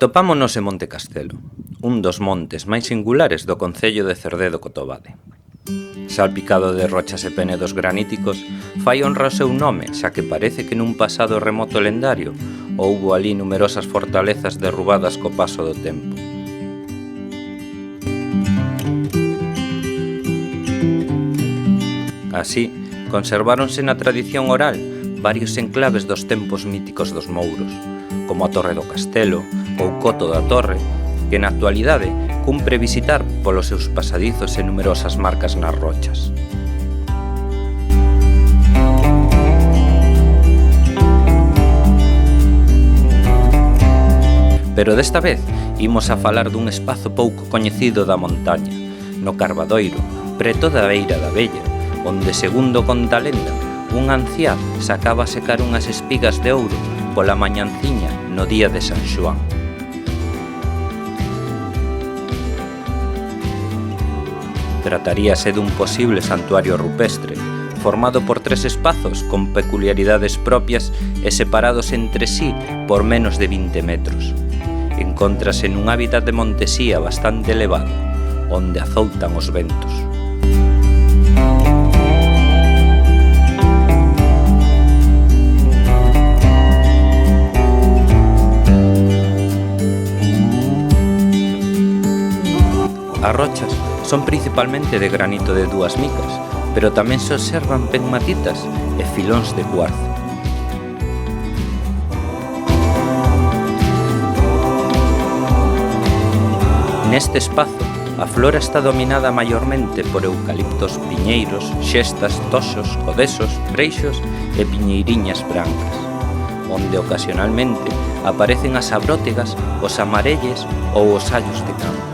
Atopámonos en Monte Castelo, un dos montes máis singulares do concello de Cerdedo-Cotobade. Salpicado de rochas e penedos graníticos, fai honra ao seu nome, xa que parece que nun pasado remoto lendario houbo ali numerosas fortalezas derrubadas co paso do tempo. Así, conserváronse na tradición oral varios enclaves dos tempos míticos dos mouros, como a Torre do Castelo ou Coto da Torre, que na actualidade cumpre visitar polos seus pasadizos e numerosas marcas nas rochas. Pero desta vez imos a falar dun espazo pouco coñecido da montaña, no Carbadoiro, preto da Beira da Vella, onde, segundo conta a lenda, un anciá sacaba a secar unhas espigas de ouro pola mañanciña no día de San Xoán. Trataríase dun posible santuario rupestre, formado por 3 espazos con peculiaridades propias e separados entre sí por menos de 20 metros. Encóntrase nun hábitat de montesía bastante elevado, onde azoutan os ventos. As rochas son principalmente de granito de 2 micas, pero tamén se observan pegmatitas e filóns de cuarzo. Neste espazo, a flora está dominada maiormente por eucaliptos, piñeiros, xestas, toxos, codesos, breixos e piñeiriñas brancas, onde ocasionalmente aparecen as abrótegas, os amarelles ou os allos de campo.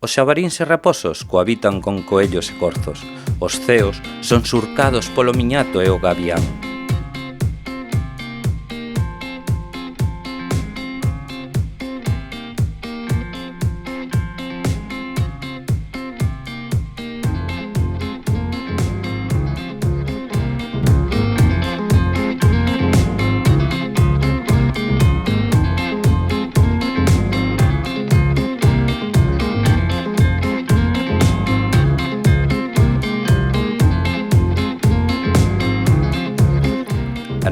Os xabaríns e raposos cohabitan con coellos e corzos. Os ceos son surcados polo miñato e o gavián.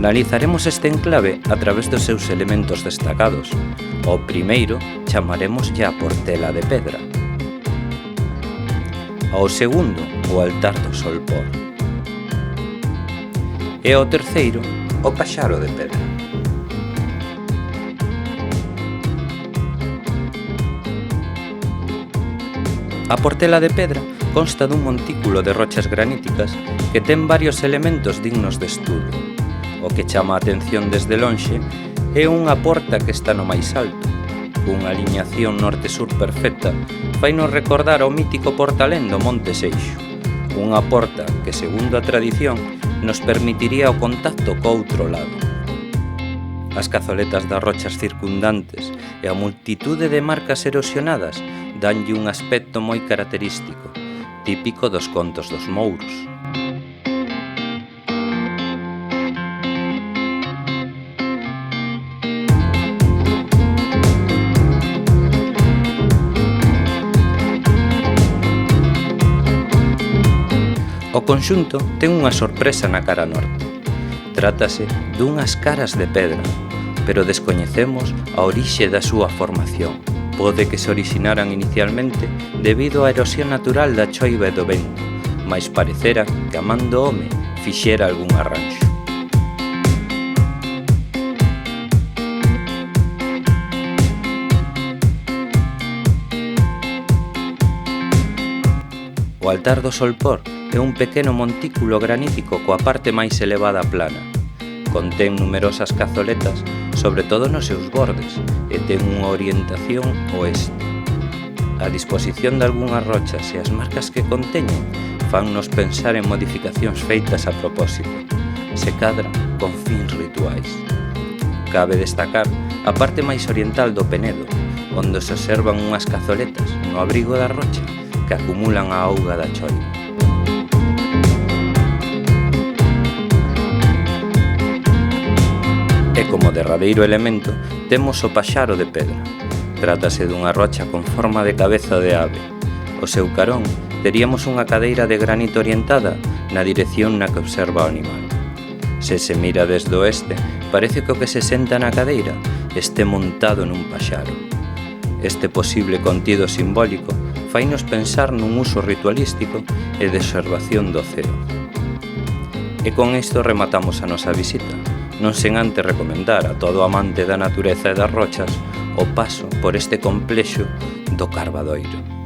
Analizaremos este enclave a través dos seus elementos destacados. O primeiro chamaremoslle a Portela de Pedra. Ao segundo, o Altar do Solpor. E ao terceiro, o Paxaro de Pedra. A Portela de Pedra consta dun montículo de rochas graníticas que ten varios elementos dignos de estudo. O que chama a atención desde lonxe é unha porta que está no máis alto. Unha aliñación norte-sur perfecta fainos recordar ao mítico portalén do Monte Seixo. Unha porta que, segundo a tradición, nos permitiría o contacto co outro lado. As cazoletas das rochas circundantes e a multitude de marcas erosionadas danlle un aspecto moi característico, típico dos contos dos mouros. O conxunto ten unha sorpresa na cara norte. Trátase dunhas caras de pedra, pero descoñecemos a orixe da súa formación. Pode que se orixinaran inicialmente debido á erosión natural da choiva e do vento, mais parecera que a man do home fixera algún arranxo. O Altar do Solpor é un pequeno montículo granítico coa parte máis elevada plana. Contén numerosas cazoletas, sobre todo nos seus bordes, e ten unha orientación oeste. A disposición de algunhas rochas e as marcas que conteñen fannos pensar en modificacións feitas a propósito, se cadra con fins rituais. Cabe destacar a parte máis oriental do Penedo, onde se observan unhas cazoletas no abrigo da rocha que acumulan a auga da choiva. Como derradeiro elemento, temos o paxaro de pedra. Trátase dunha rocha con forma de cabeza de ave. O seu carón teríamos unha cadeira de granito orientada na dirección na que observa o animal. Se se mira desde o oeste, parece que o que se senta na cadeira este montado nun paxaro. Este posible contido simbólico fainos pensar nun uso ritualístico e de observación do ceo. E con isto rematamos a nosa visita, non sen antes recomendar a todo amante da natureza e das rochas o paso por este complexo do Carbadoiro.